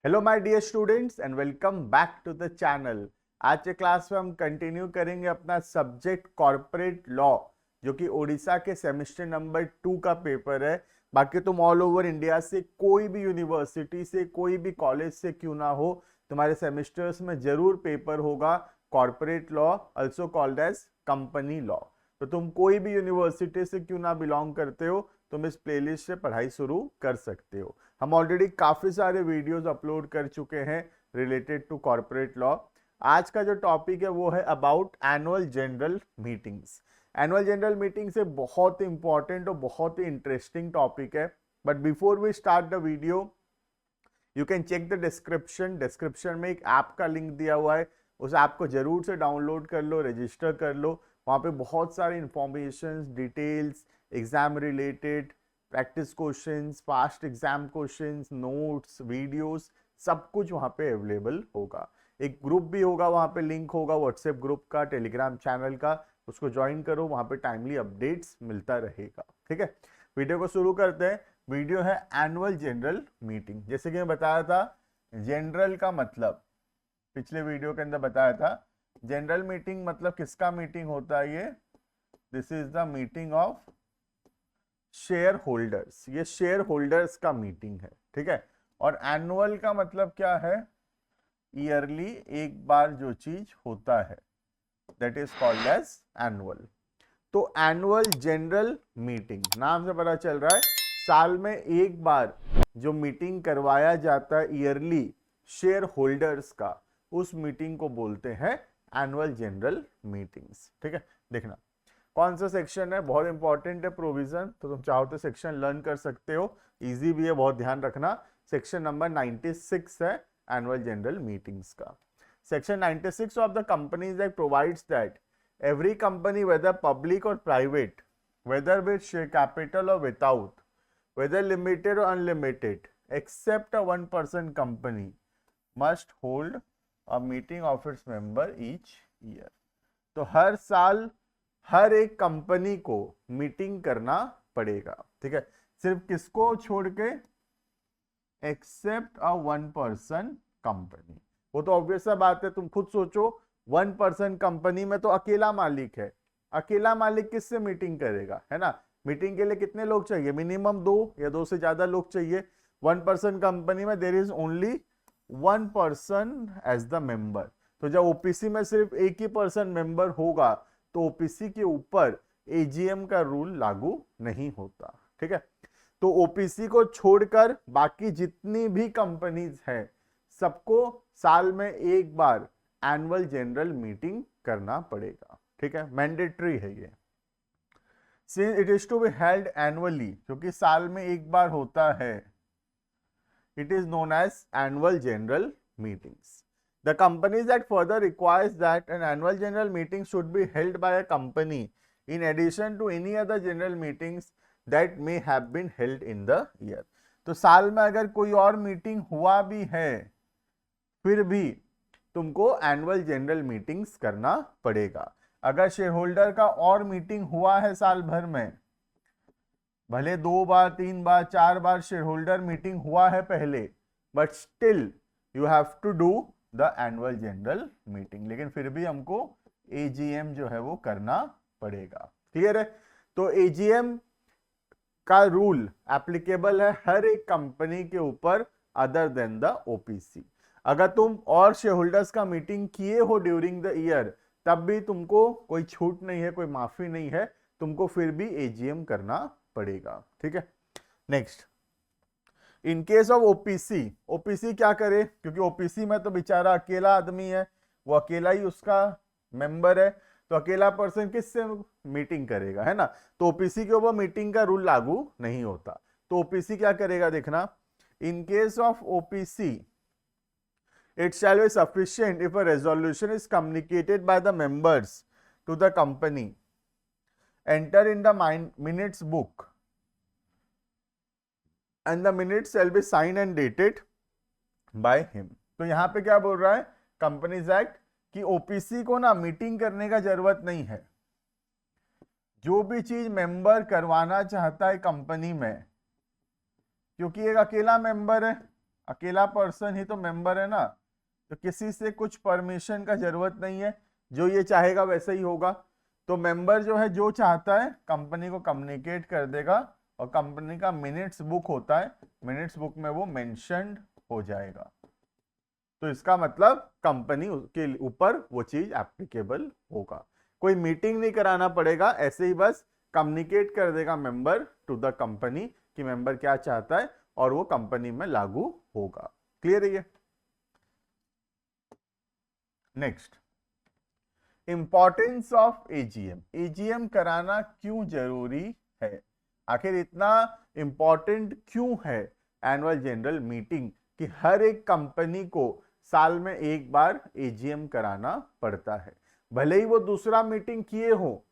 Hello my dear students and welcome back to the channel. आज के class में हम कंटिन्यू करेंगे अपना सब्जेक्ट कॉर्पोरेट लॉ, जो कि ओडिशा के सेमेस्टर नंबर 2 का पेपर है। बाकी तुम ऑल ओवर इंडिया से कोई भी यूनिवर्सिटी से कोई भी कॉलेज से क्यों ना हो, तुम्हारे सेमेस्टर्स में जरूर पेपर होगा corporate law, also called as company law. तो तुम कोई भी यूनिवर्सिटी से क्यों ना बिलोंग करते हो, तुम इस प्लेलिस्ट से पढ़ाई शुरू कर सकते हो। हम ऑलरेडी काफी सारे वीडियोस अपलोड कर चुके हैं रिलेटेड टू कॉर्पोरेट लॉ। आज का जो टॉपिक है वो है about annual general meetings. Annual general meeting से बहुत इंपॉर्टेंट और बहुत ही इंटरेस्टिंग टॉपिक है। But before we start the video, you can check the description में एक ऐप का लिंक दिया हुआ है, उस ऐप को जरूर से डाउनलोड कर लो, रजिस्टर कर लो। वहाँ पे बहुत सारी information, details, exam related practice questions, past exam questions, notes, videos, सब कुछ वहाँ पे अवेलेबल होगा। एक ग्रुप भी होगा, वहाँ पे लिंक होगा व्हाट्सएप ग्रुप का, टेलीग्राम चैनल का, उसको ज्वाइन करो, वहाँ पे टाइमली अपडेट्स मिलता रहेगा। ठीक है, वीडियो को शुरू करते हैं। वीडियो है एनुअल जनरल मीटिंग। जैसे कि मैं बताया था, जनरल का मतलब पिछले वीडियो के अंदर बताया था, जनरल मीटिंग मतलब किसका मीटिंग होता है ये? This is the meeting of share holders. ये शेयर होल्डर्स का मीटिंग है, ठीक है। और एनुअल का मतलब क्या है? ईयरली एक बार जो चीज होता है, that is called as annual. तो एनुअल जनरल मीटिंग नाम से पता चल रहा है, साल में एक बार जो मीटिंग करवाया जाता है ईयरली शेयर होल्डर्स का, उस मीटिंग को बोलते हैं एनुअल जनरल मीटिंग्स। ठीक है, देखना कौन सा सेक्शन है, बहुत इंपॉर्टेंट है प्रोविजन, तो तुम चाहो तो सेक्शन लर्न कर सकते हो, इजी भी है, बहुत ध्यान रखना। सेक्शन नंबर 96 है एनुअल जनरल मीटिंग्स का। Section 96 of the companies act provides that every company, whether public or private, whether with share capital or without, whether limited or unlimited, except a 1% company, must hold a meeting of its member each year. तो हर साल हर एक company को meeting करना पड़ेगा। ठीक है, सिर्फ किसको छोड़ के? एक्सेप्ट अ 1% कंपनी। वो तो ऑब्वियस सा बात है, तुम खुद सोचो, 1% कंपनी में तो अकेला मालिक है। अकेला मालिक किससे मीटिंग करेगा, है ना? मीटिंग के लिए कितने लोग चाहिए? मिनिमम 2 या 2 से ज्यादा लोग चाहिए। 1% कंपनी में there is only 1 person as the member. तो जब ओपीसी में सिर्फ एक ही पर्सन मेंबर होगा, तो ओपीसी के ऊपर एजीएम का रूल लागू नहीं होता। ठीक है, तो ओपीसी को छोड़कर बाकी जितनी भी कंपनीज हैं, सबको साल में एक बार एनुअल जनरल मीटिंग करना पड़ेगा। ठीक है, मैंडेटरी है ये। Since it is to be held annually, क्योंकि साल में एक बार होता है, it is known as annual general meetings. The Companies Act further requires that an annual general meeting should be held by a company in addition to any other general meetings that may have been held in the year. तो साल में अगर कोई और meeting हुआ भी है, फिर भी तुमको एनुअल जनरल मीटिंग्स करना पड़ेगा। अगर शेयर होल्डर का और मीटिंग हुआ है साल भर में, भले 2 बार 3 बार 4 बार शेयर होल्डर मीटिंग हुआ है पहले, but still you have to do the annual general meeting, लेकिन फिर भी हमको एजीएम जो है वो करना पड़ेगा। क्लियर है? तो एजीएम का रूल एप्लीकेबल है हर एक कंपनी के ऊपर अदर देन द ओपीसी। अगर तुम और शेयर होल्डर्स का मीटिंग किए हो ड्यूरिंग द ईयर, तब भी तुमको कोई छूट नहीं है, कोई माफी नहीं है, तुमको फिर भी एजीएम करना पड़ेगा। ठीक है, next, in case of OPC, OPC क्या करे? क्योंकि ओपीसी में तो बेचारा अकेला आदमी है, वो अकेला ही उसका मेंबर है, तो अकेला पर्सन किससे मीटिंग करेगा, है ना? तो ओपीसी के ऊपर मीटिंग का रूल लागू नहीं होता। तो ओपीसी क्या करेगा, देखना, in case of OPC it shall be sufficient if a resolution is communicated by the members to the company, enter in the minutes book, and the minutes shall be signed and dated by him. तो यहां पे क्या बोल रहा है companies act कि OPC को ना मीटिंग करने का जरूरत नहीं है। जो भी चीज मेंबर करवाना चाहता है कंपनी में, क्योंकि एक अकेला मेंबर है, अकेला पर्सन ही तो मेंबर है ना, तो किसी से कुछ परमिशन का जरूरत नहीं है, जो ये चाहेगा वैसा ही होगा। तो मेंबर जो है जो चाहता है कंपनी को कम्युनिकेट कर देगा, और कंपनी का मिनट्स बुक होता है, मिनट्स बुक में वो मेंशन्ड हो जाएगा। तो इसका मतलब कंपनी के ऊपर वो चीज एप्लीकेबल होगा। कोई मीटिंग नहीं कराना पड़ेगा, ऐसे ही बस कम्युनिकेट कर देगा मेंबर टू द कंपनी कि मेंबर क्या चाहता है, और वो कंपनी में लागू होगा। क्लियर है ये? Next, importance of AGM. AGM कराना क्यों जरूरी है? आखिर इतना इंपॉर्टेंट क्यों है एनुअल जनरल मीटिंग कि हर एक कंपनी को साल में एक बार एजीएम कराना पड़ता है? भले ही वो दूसरा मीटिंग किए हो,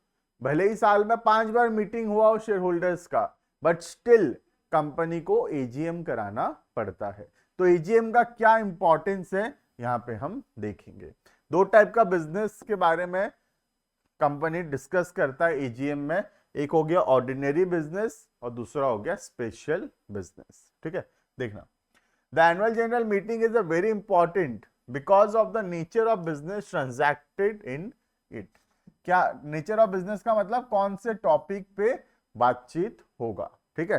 भले ही साल में 5 बार मीटिंग हुआ हो शेयर होल्डर्स का, बट स्टिल कंपनी को एजीएम कराना पड़ता है। तो एजीएम का क्या इंपॉर्टेंस है यहां पे हम देखेंगे। दो टाइप का बिजनेस के बारे में कंपनी डिस्कस करता है एजीएम में, एक हो गया ऑर्डिनरी बिजनेस और दूसरा हो गया स्पेशल बिजनेस। ठीक है, देखना, the annual general meeting is a very important because of the nature of business transacted in it. क्या नेचर ऑफ बिजनेस का मतलब? कौन से टॉपिक पे बातचीत होगा। ठीक है,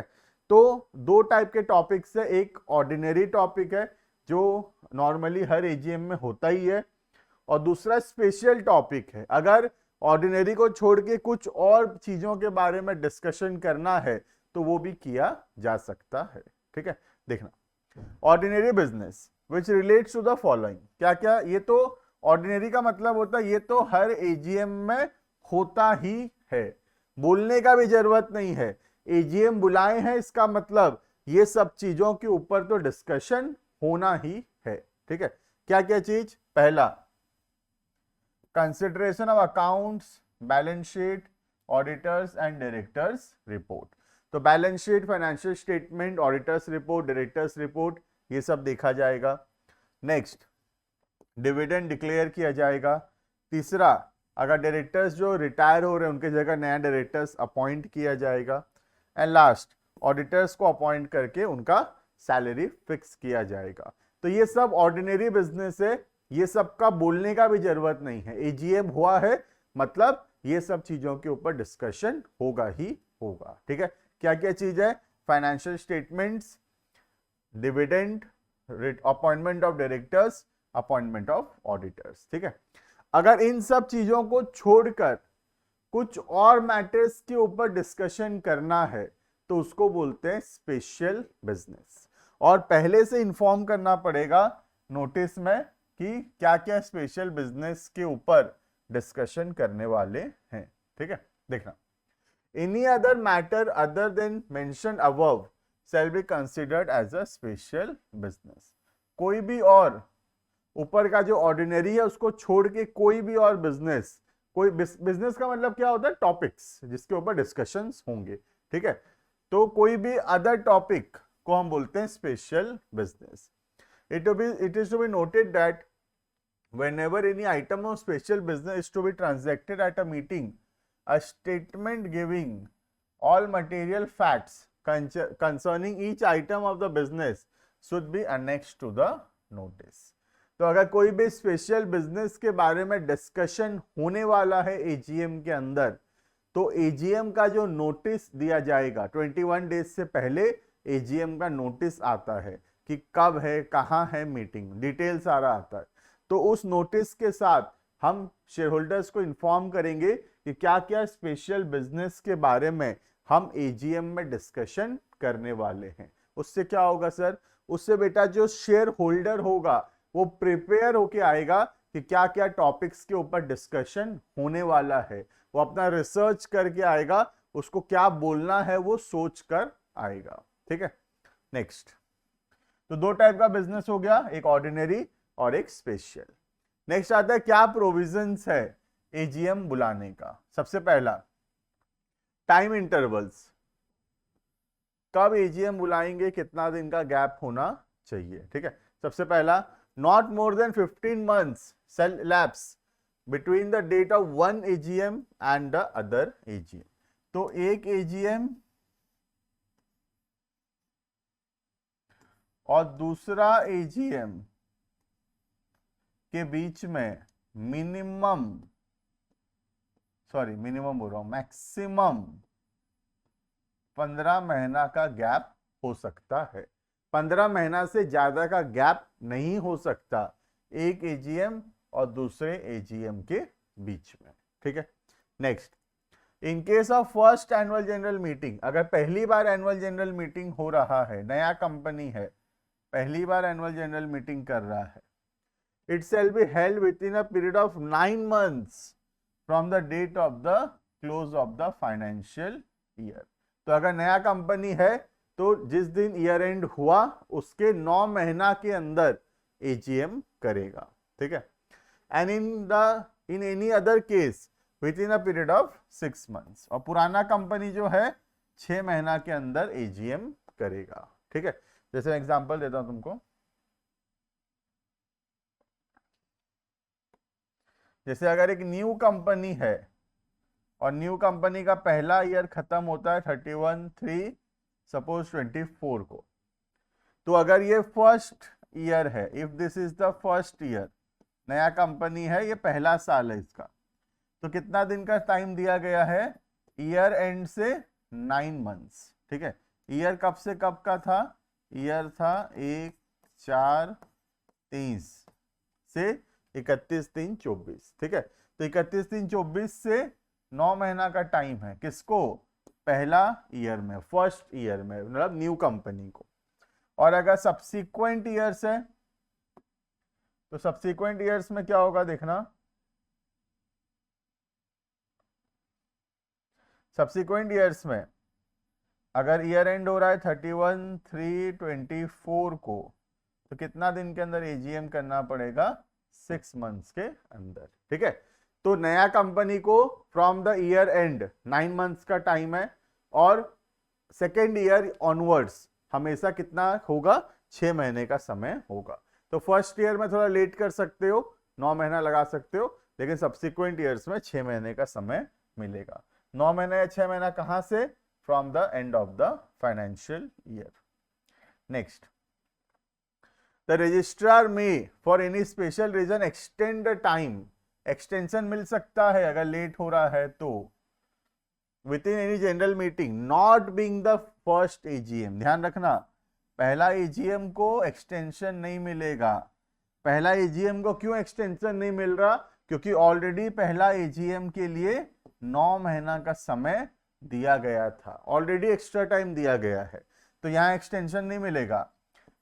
तो दो टाइप के टॉपिक है, एक ऑर्डिनरी टॉपिक है जो नॉर्मली हर एजीएम में होता ही है, और दूसरा स्पेशल टॉपिक है। अगर ऑर्डिनरी को छोड़ के कुछ और चीजों के बारे में डिस्कशन करना है तो वो भी किया जा सकता है। ठीक है, देखना, ordinary business which relates to the following. क्या क्या? ये तो ऑर्डिनरी का मतलब होता है ये तो हर एजीएम में होता ही है, बोलने का भी जरूरत नहीं है। एजीएम बुलाए हैं इसका मतलब ये सब चीजों के ऊपर तो डिस्कशन होना ही है। ठीक है, क्या क्या चीज? पहला, consideration of accounts, balance sheet, auditors and directors report. तो balance sheet, financial statement, auditors report, directors report, ये सब देखा जाएगा। नेक्स्ट, डिविडेंड डिक्लेयर किया जाएगा। तीसरा, अगर डायरेक्टर्स जो रिटायर हो रहे हैं उनके जगह नया डायरेक्टर्स अपॉइंट किया जाएगा। एंड लास्ट, ऑडिटर्स को अपॉइंट करके उनका सैलरी फिक्स किया जाएगा। तो ये सब ऑर्डिनरी बिजनेस है, ये सब का बोलने का भी जरूरत नहीं है। एजीएम हुआ है मतलब ये सब चीजों के ऊपर डिस्कशन होगा ही होगा। ठीक है, क्या क्या चीज है? Financial statements, dividend, appointment of directors, appointment of auditors. ठीक है, अगर इन सब चीजों को छोड़कर कुछ और मैटर्स के ऊपर डिस्कशन करना है तो उसको बोलते हैं स्पेशल बिजनेस। और पहले से इंफॉर्म करना पड़ेगा नोटिस में कि क्या क्या स्पेशल बिजनेस के ऊपर डिस्कशन करने वाले हैं। ठीक है, देखना, any other matter other than mention above shall be considered as a special business। कोई भी और ऊपर का जो ऑर्डिनरी है उसको छोड़ के कोई भी और बिजनेस, कोई बिजनेस का मतलब क्या होता है? टॉपिक्स जिसके ऊपर डिस्कशंस होंगे। ठीक है, तो कोई भी अदर टॉपिक को हम बोलते हैं special business. it is to be noted that whenever any item of special business is to be transacted at a meeting, a statement giving all material facts concerning each item of the business should be annexed to the notice। तो अगर कोई भी special business के बारे में discussion होने वाला है एजीएम के अंदर, तो एजीएम का जो नोटिस दिया जाएगा 21 डेज से पहले एजीएम का नोटिस आता है कि कब है, कहाँ है मीटिंग, डिटेल सारा आता है। तो उस नोटिस के साथ हम शेयर होल्डर्स को इन्फॉर्म करेंगे कि क्या क्या स्पेशल बिजनेस के बारे में हम एजीएम में डिस्कशन करने वाले हैं। उससे क्या होगा सर? उससे बेटा जो शेयर होल्डर होगा वो प्रिपेयर होके आएगा कि क्या क्या टॉपिक्स के ऊपर डिस्कशन होने वाला है, वो अपना रिसर्च करके आएगा, उसको क्या बोलना है वो सोच कर आएगा। ठीक है, नेक्स्ट, तो दो टाइप का बिजनेस हो गया, एक ऑर्डिनरी और एक स्पेशल। नेक्स्ट आता है क्या प्रोविजंस है एजीएम बुलाने का। सबसे पहला, टाइम इंटरवल्स, कब एजीएम बुलाएंगे, कितना दिन का गैप होना चाहिए। ठीक है, सबसे पहला, not more than 15 months shall elapse between the date of one AGM and the other AGM। तो एक एजीएम और दूसरा एजीएम के बीच में मिनिमम बोल रहा हूं, मैक्सिमम 15 महीना का गैप हो सकता है। 15 महीना से ज्यादा का गैप नहीं हो सकता एक एजीएम और दूसरे एजीएम के बीच में। ठीक है, next, in case of first annual general meeting, अगर पहली बार एनुअल जनरल मीटिंग हो रहा है, नया कंपनी है, पहली बार एनुअल जनरल मीटिंग कर रहा है, it shall be held within a period of 9 months from the date of the close of the financial year. तो अगर नया कंपनी है तो जिस दिन ईयर एंड हुआ उसके 9 महीना के अंदर एजीएम करेगा। ठीक है, and in any other case with in a period of 6 months, और पुराना कंपनी जो है 6 महीना के अंदर एजीएम करेगा। ठीक है, जैसे एग्जांपल देता हूं तुमको, जैसे अगर एक न्यू कंपनी है और न्यू कंपनी का पहला ईयर खत्म होता है 31/3 सपोज 24 को, तो अगर ये फर्स्ट ईयर है, if this is the first year, नया कंपनी है, ये पहला साल है इसका, तो कितना दिन का टाइम दिया गया है, ईयर एंड से 9 months। ठीक है, ईयर कब से कब का था, ईयर था 1/4/23 से 31/3/24। ठीक है, तो 31/3/24 से 9 महीना का टाइम है, किसको, पहला ईयर में, फर्स्ट ईयर में, मतलब न्यू कंपनी को। और अगर सब्सिक्वेंट ईयर्स है तो सब्सिक्वेंट ईयर्स में क्या होगा देखना, सब्सिक्वेंट ईयर्स में अगर ईयर एंड हो रहा है 31/3/24 को, तो कितना दिन के अंदर एजीएम करना पड़ेगा, 6 months के अंदर। ठीक है, तो नया कंपनी को from the year and 9 months का टाइम है, और सेकेंड ईयर ऑनवर्ड्स हमेशा कितना होगा, 6 महीने का समय होगा। तो फर्स्ट ईयर में थोड़ा लेट कर सकते हो, 9 महीना लगा सकते हो, लेकिन सब्सिक्वेंट ईयर्स में 6 महीने का समय मिलेगा। 9 महीना या 6 महीना कहां से, from the end of the financial year. Next, the registrar में for any special reason extend the time, extension मिल सकता है अगर लेट हो रहा है तो, within any general meeting not being the first AGM. ध्यान रखना, पहला एजीएम को एक्सटेंशन नहीं मिलेगा। पहला एजीएम को क्यों एक्सटेंशन नहीं मिल रहा, क्योंकि ऑलरेडी पहला एजीएम के लिए 9 महीना का समय दिया गया था, ऑलरेडी एक्स्ट्रा टाइम दिया गया है, तो यहां एक्सटेंशन नहीं मिलेगा।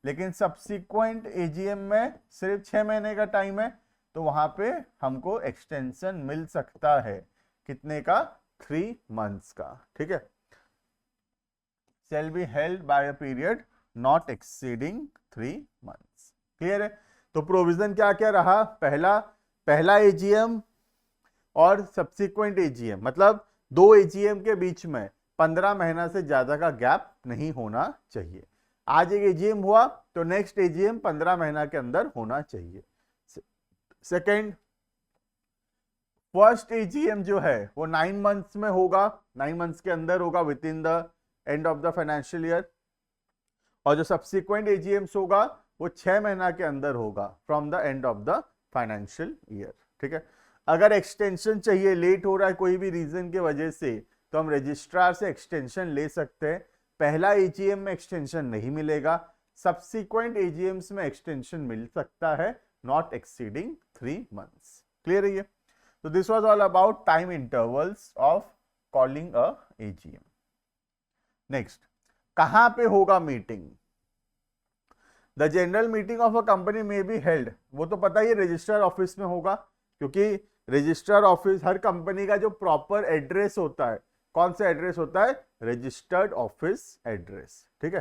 लेकिन सब्सिक्वेंट एजीएम में सिर्फ 6 महीने का टाइम है, तो वहां पे हमको एक्सटेंशन मिल सकता है, कितने का, 3 months का। ठीक है, shall be held by a period not exceeding 3 months। Clear है, तो प्रोविजन क्या क्या रहा, पहला एजीएम और सब्सिक्वेंट एजीएम, मतलब 2 एजीएम के बीच में 15 महीना से ज्यादा का गैप नहीं होना चाहिए। आज एक एजीएम हुआ तो नेक्स्ट एजीएम 15 महीना के अंदर होना चाहिए। सेकेंड, फर्स्ट एजीएम जो है वो 9 months में होगा, 9 months के अंदर होगा, with in the end of the financial year, और जो सब्सिक्वेंट एजीएम्स होगा वो 6 महीना के अंदर होगा, from the end of the financial year. ठीक है, अगर एक्सटेंशन चाहिए, लेट हो रहा है कोई भी रीजन की वजह से, तो हम रजिस्ट्रार से एक्सटेंशन ले सकते हैं। पहला एजीएम में एक्सटेंशन नहीं मिलेगा, सब्सिक्वेंट एजीएम्स में एक्सटेंशन मिल सकता है, नॉट एक्सीडिंग 3 months। क्लियर है ये, तो this was all about time intervals of calling a AGM. Next, कहां पे होगा meeting, the general meeting of a company में बी हेल्ड, वो तो पता ही रजिस्ट्रार ऑफिस में होगा, क्योंकि रजिस्ट्रार ऑफिस, हर कंपनी का जो प्रॉपर एड्रेस होता है, कौन सा एड्रेस होता है, रजिस्टर्ड ऑफिस एड्रेस। ठीक है,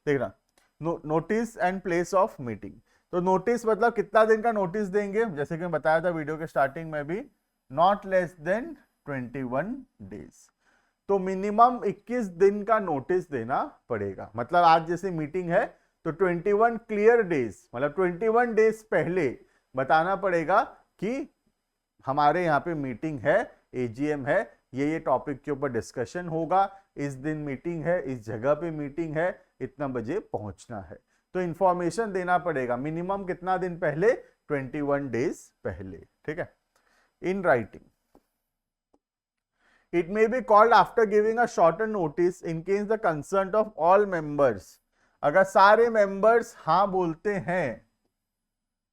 देखना, notice and place of meeting, तो नोटिस मतलब कितना दिन का नोटिस देंगे, जैसे कि मैं बताया था वीडियो के स्टार्टिंग में भी, नॉट लेस देन 21 days, तो मिनिमम 21 दिन का नोटिस देना पड़ेगा। मतलब आज जैसे मीटिंग है तो 21 क्लियर डेज, मतलब 21 डेज पहले बताना पड़ेगा कि हमारे यहाँ पे मीटिंग है, एजीएम है, ये टॉपिक के ऊपर डिस्कशन होगा, इस दिन मीटिंग है, इस जगह पे मीटिंग है, इतना बजे पहुंचना है। तो इंफॉर्मेशन देना पड़ेगा मिनिमम कितना दिन पहले, 21 डेज पहले, ठीक है, in writing. It may be called after giving a shorter notice in case the consent of all members. अगर सारे मेंबर्स हाँ बोलते हैं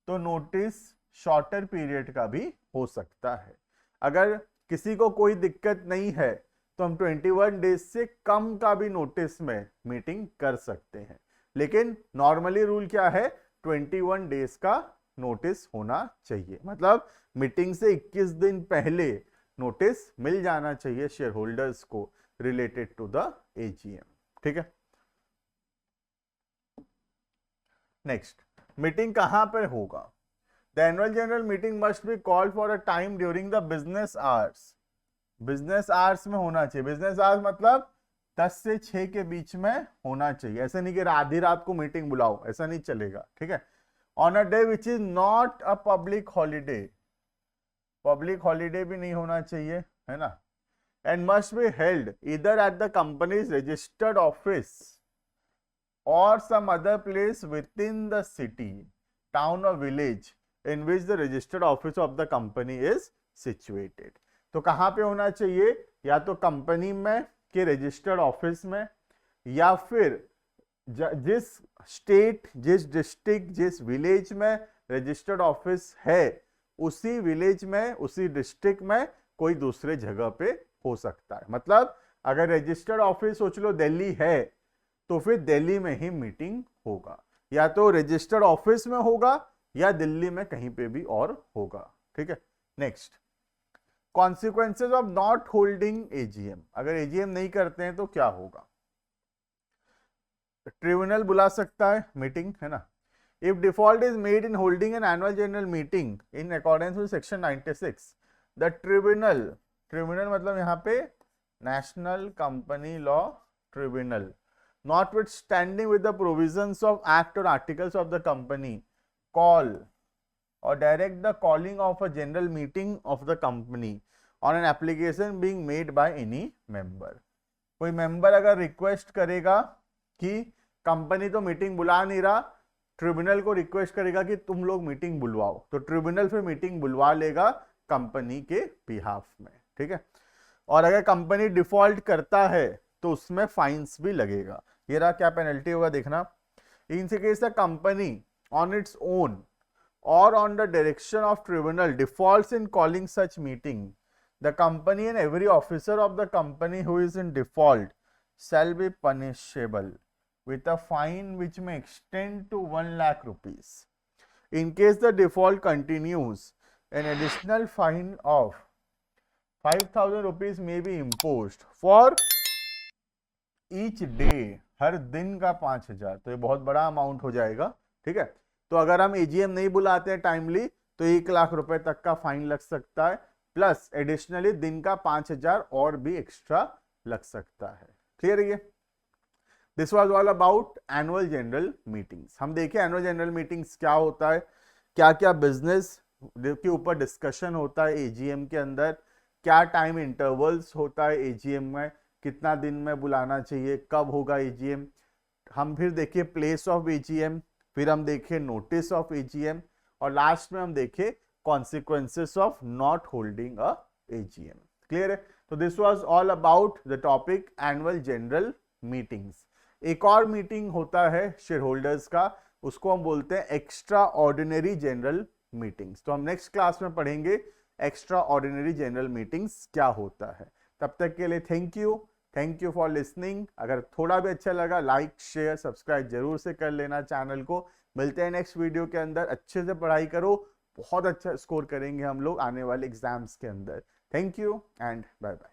तो नोटिस शॉर्टर पीरियड का भी हो सकता है. अगर किसी को कोई दिक्कत नहीं है तो हम 21 डेज से कम का भी नोटिस में मीटिंग कर सकते हैं. लेकिन नॉर्मली रूल क्या है, 21 डेज का नोटिस होना चाहिए. मतलब मीटिंग से 21 दिन पहले नोटिस मिल जाना चाहिए शेयर होल्डर्स को रिलेटेड टू द एजीएम. ठीक है. नेक्स्ट, मीटिंग कहां पर होगा? The annual general meeting must be called for a time during the business hours. Business hours में होना चाहिए. बिजनेस आवर्स मतलब 10 से 6 के बीच में होना चाहिए. ऐसा नहीं कि आधी रात को मीटिंग बुलाओ, ऐसा नहीं चलेगा. ठीक है. On a day which is not a public holiday. Public holiday भी नहीं होना चाहिए, है ना. And must be held either at the companies registered office or some other place within the city, town or village in which the registered office of the company is situated. तो कहाँ पे होना चाहिए? या तो कंपनी में के registered office में, या फिर जिस स्टेट, जिस डिस्ट्रिक्ट, जिस विलेज में रजिस्टर्ड ऑफिस है उसी विलेज में, उसी डिस्ट्रिक्ट में कोई दूसरे जगह पे हो सकता है. मतलब अगर रजिस्टर्ड ऑफिस सोच लो दिल्ली है तो फिर दिल्ली में ही मीटिंग होगा. या तो रजिस्टर्ड ऑफिस में होगा या दिल्ली में कहीं पे भी और होगा. ठीक है. Next, consequences of not holding AGM. अगर एजीएम नहीं करते हैं तो क्या होगा? ट्रिब्यूनल बुला सकता है मीटिंग, है ना. If default is made in holding an annual general meeting in accordance with section 96, the tribunal, tribunal मतलब यहाँ पे national company law tribunal, notwithstanding with the provisions of act or articles of the company, call or direct the calling of a general meeting of the company on an application being made by any member. कोई member अगर request करेगा कि company तो meeting बुला नहीं रहा, tribunal को request करेगा कि तुम लोग मीटिंग बुलवाओ, तो ट्रिब्यूनल फिर मीटिंग बुलवा लेगा कंपनी के बिहाफ में. ठीक है. और अगर कंपनी डिफॉल्ट करता है तो उसमें फाइन्स भी लगेगा. ये रहा क्या पेनल्टी होगा देखना. In case the company on its own और on the direction of tribunal defaults in calling such meeting, the company and every officer of the company who is in default shall be punishable with a fine which may extend to 1 lakh rupees. In case the default continues, an additional fine of 5,000 rupees may be imposed for each day. हर दिन का 5,000. तो ये बहुत बड़ा amount हो जाएगा. ठीक है. तो अगर हम एजीएम नहीं बुलाते हैं टाइमली तो 1 लाख रुपए तक का फाइन लग सकता है, प्लस एडिशनली दिन का 5,000 और भी एक्स्ट्रा लग सकता है. क्लियर है ये? This was all about annual general meetings. हम देखें एनुअल जनरल मीटिंग्स क्या होता है, क्या क्या बिजनेस के ऊपर डिस्कशन होता है एजीएम के अंदर, क्या टाइम इंटरवल्स होता है एजीएम में, कितना दिन में बुलाना चाहिए, कब होगा एजीएम. हम फिर देखिए प्लेस ऑफ एजीएम, फिर हम देखें नोटिस ऑफ एजीएम, और लास्ट में हम देखें consequences of not holding a AGM. Clear है? तो this was all about the topic annual general meetings. एक और मीटिंग होता है शेयर होल्डर्स का, उसको हम बोलते हैं एक्स्ट्रा ऑर्डिनरी जनरल मीटिंग्स. तो हम नेक्स्ट क्लास में पढ़ेंगे एक्स्ट्रा ऑर्डिनरी जनरल मीटिंग्स क्या होता है. तब तक के लिए थैंक यू फॉर लिसनिंग. अगर थोड़ा भी अच्छा लगा लाइक शेयर सब्सक्राइब जरूर से कर लेना चैनल को. मिलते हैं नेक्स्ट वीडियो के अंदर. अच्छे से पढ़ाई करो, बहुत अच्छा स्कोर करेंगे हम लोग आने वाले एग्जाम्स के अंदर. Thank you and bye bye.